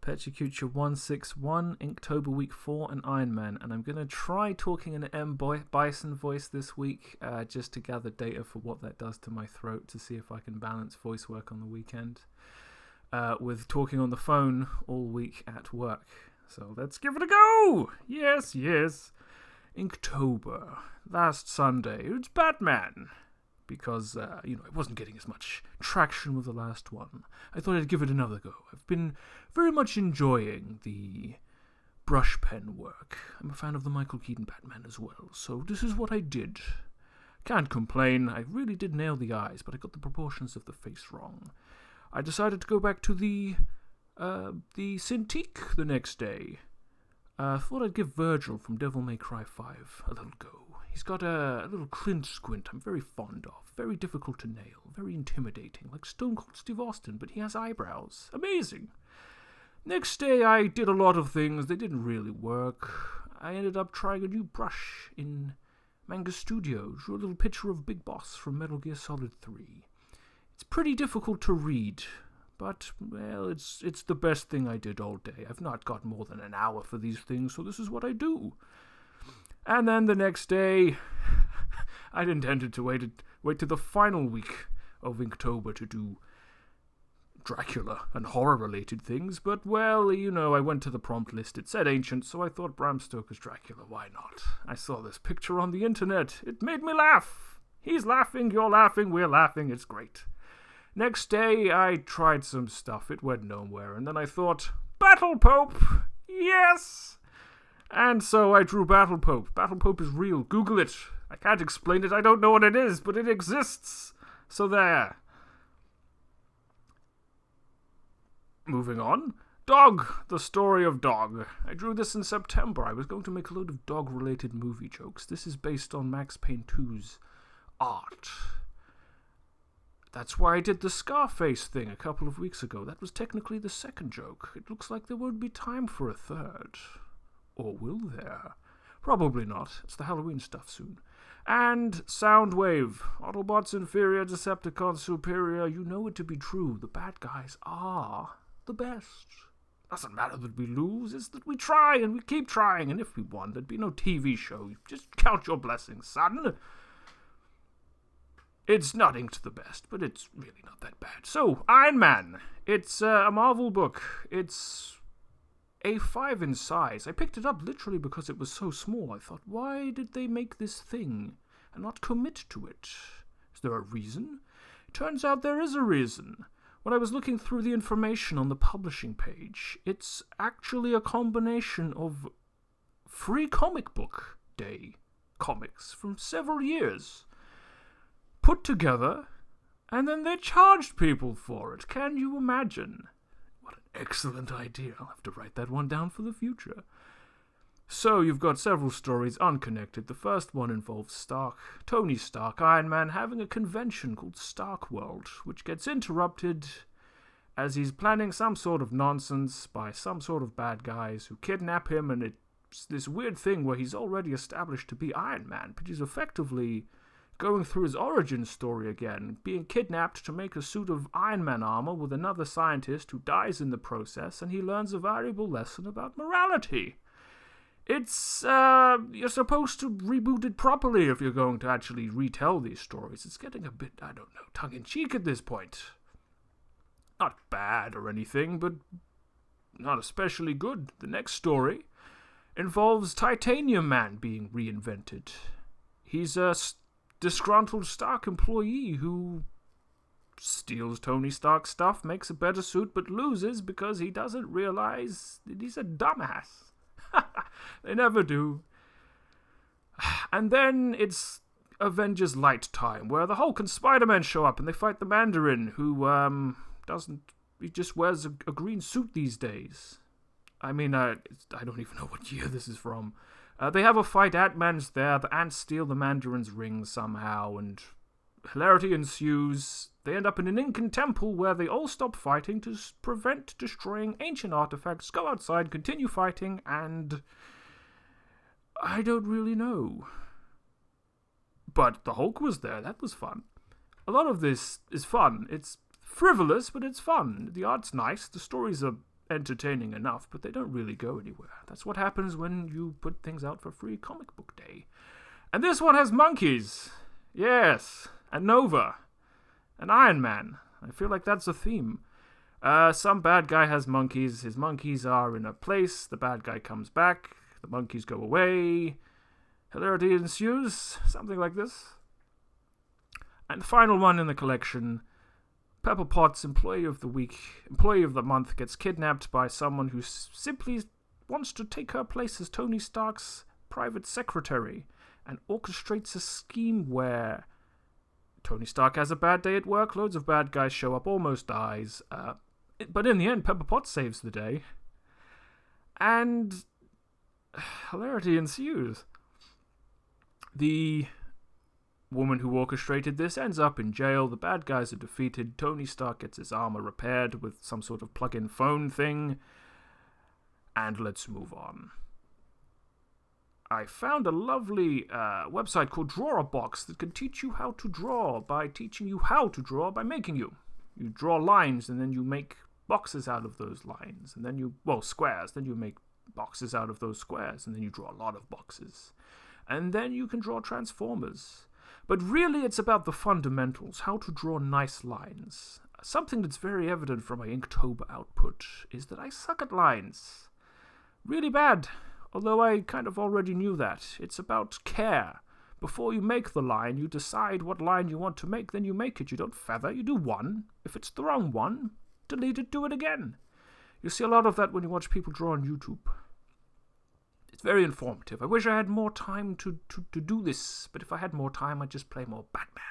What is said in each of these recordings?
Pecha Kucha 161, Inktober Week 4, and Iron Man. And I'm going to try talking in an Bison voice this week, just to gather data for what that does to my throat, to see if I can balance voice work on the weekend with talking on the phone all week at work. So let's give it a go! Yes. Inktober. Last Sunday. It's Batman. Because, it wasn't getting as much traction with the last one. I thought I'd give it another go. I've been very much enjoying the brush pen work. I'm a fan of the Michael Keaton Batman as well, so this is what I did. Can't complain, I really did nail the eyes, but I got the proportions of the face wrong. I decided to go back to the Cintiq the next day. Thought I'd give Virgil from Devil May Cry 5 a little go. He's got a little Clint squint I'm very fond of. Very difficult to nail. Very intimidating. Like Stone Cold Steve Austin, but he has eyebrows. Amazing. Next day I did a lot of things. They didn't really work. I ended up trying a new brush in Manga Studio. Drew a little picture of Big Boss from Metal Gear Solid 3. It's pretty difficult to read. But, well, it's the best thing I did all day. I've not got more than an hour for these things, so this is what I do. And then the next day, I'd intended to wait to the final week of Inktober to do Dracula and horror-related things, but, well, I went to the prompt list. It said ancient, so I thought Bram Stoker's Dracula, why not? I saw this picture on the internet. It made me laugh. He's laughing, you're laughing, we're laughing, it's great. Next day, I tried some stuff. It went nowhere, and then I thought, Battle Pope! Yes! And so I drew Battle Pope. Battle Pope is real. Google it. I can't explain it. I don't know what it is, but it exists. So there. Moving on. Dog. The story of Dog. I drew this in September. I was going to make a load of dog-related movie jokes. This is based on Max Payne 2's art. That's why I did the Scarface thing a couple of weeks ago. That was technically the second joke. It looks like there won't be time for a third. Or will there? Probably not. It's the Halloween stuff soon. And Soundwave. Autobots inferior, Decepticons superior. You know it to be true. The bad guys are the best. Doesn't matter that we lose. It's that we try and we keep trying. And if we won, there'd be no TV show. Just count your blessings, son. It's not inked the best, but it's really not that bad. So, Iron Man. It's a Marvel book. It's A5 in size. I picked it up literally because it was so small. I thought, why did they make this thing and not commit to it? Is there a reason? Turns out there is a reason. When I was looking through the information on the publishing page, it's actually a combination of Free Comic Book Day comics from several years put together, and then they charged people for it. Can you imagine? What an excellent idea. I'll have to write that one down for the future. So, you've got several stories unconnected. The first one involves Tony Stark, Iron Man, having a convention called Stark World, which gets interrupted as he's planning some sort of nonsense by some sort of bad guys who kidnap him, and it's this weird thing where he's already established to be Iron Man, but he's effectively going through his origin story again, being kidnapped to make a suit of Iron Man armor with another scientist who dies in the process, and he learns a valuable lesson about morality. It's, you're supposed to reboot it properly if you're going to actually retell these stories. It's getting a bit, tongue-in-cheek at this point. Not bad or anything, but not especially good. The next story involves Titanium Man being reinvented. He's a disgruntled Stark employee who steals Tony Stark's stuff, makes a better suit, but loses because he doesn't realize that he's a dumbass. They never do. And then it's Avengers Light time, where the Hulk and Spider-Man show up and they fight the Mandarin, who he just wears a green suit these days. I mean, I don't even know what year this is from. They have a fight, Ant-Man's there, the ants steal the Mandarin's ring somehow, and hilarity ensues. They end up in an Incan temple where they all stop fighting to prevent destroying ancient artifacts, go outside, continue fighting, and I don't really know. But the Hulk was there, that was fun. A lot of this is fun. It's frivolous, but it's fun. The art's nice, the stories are entertaining enough, but they don't really go anywhere. That's what happens when you put things out for free comic book day. And this one has monkeys. Yes. And Nova. And Iron Man. I feel like that's a theme. Some bad guy has monkeys. His monkeys are in a place. The bad guy comes back. The monkeys go away. Hilarity ensues. Something like this. And the final one in the collection, Pepper Potts, Employee of the Month, gets kidnapped by someone who simply wants to take her place as Tony Stark's private secretary and orchestrates a scheme where Tony Stark has a bad day at work, loads of bad guys show up, almost dies, but in the end, Pepper Potts saves the day, and hilarity ensues. The woman who orchestrated this ends up in jail, the bad guys are defeated, Tony Stark gets his armor repaired with some sort of plug-in phone thing, and let's move on. I found a lovely website called Draw-a-Box that can teach you how to draw by teaching you how to draw by making you. You draw lines and then you make boxes out of those lines, and then squares, then you make boxes out of those squares, and then you draw a lot of boxes. And then you can draw transformers. But really it's about the fundamentals, how to draw nice lines. Something that's very evident from my Inktober output is that I suck at lines. Really bad. Although I kind of already knew that. It's about care. Before you make the line, you decide what line you want to make, then you make it. You don't feather, you do one. If it's the wrong one, delete it, do it again. You see a lot of that when you watch people draw on YouTube. It's very informative. I wish I had more time to do this, but if I had more time, I'd just play more Batman.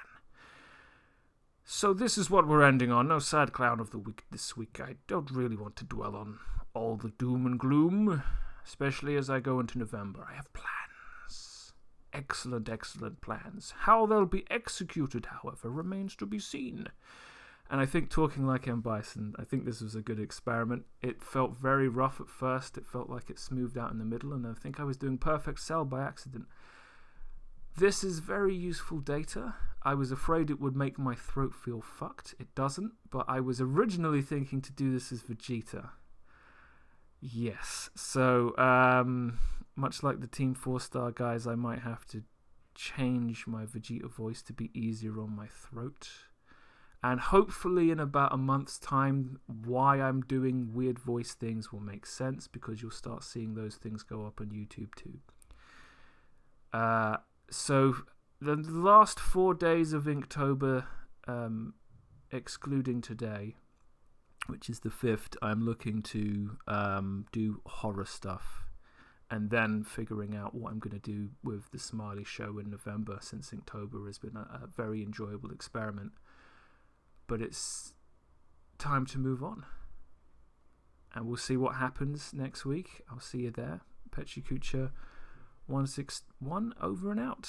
So this is what we're ending on. No sad clown of the week this week. I don't really want to dwell on all the doom and gloom, especially as I go into November. I have plans. Excellent, excellent plans. How they'll be executed, however, remains to be seen. And I think talking like M. Bison, I think this was a good experiment. It felt very rough at first. It felt like it smoothed out in the middle, and I think I was doing perfect sell by accident. This is very useful data. I was afraid it would make my throat feel fucked. It doesn't, but I was originally thinking to do this as Vegeta. Yes, so much like the Team 4-star guys, I might have to change my Vegeta voice to be easier on my throat. And hopefully in about a month's time, why I'm doing weird voice things will make sense, because you'll start seeing those things go up on YouTube too. So the last 4 days of Inktober, excluding today, which is the 5th, I'm looking to do horror stuff, and then figuring out what I'm going to do with the Smiley Show in November, since Inktober has been a very enjoyable experiment. But it's time to move on. And we'll see what happens next week. I'll see you there. Pecha Kucha 161 over and out.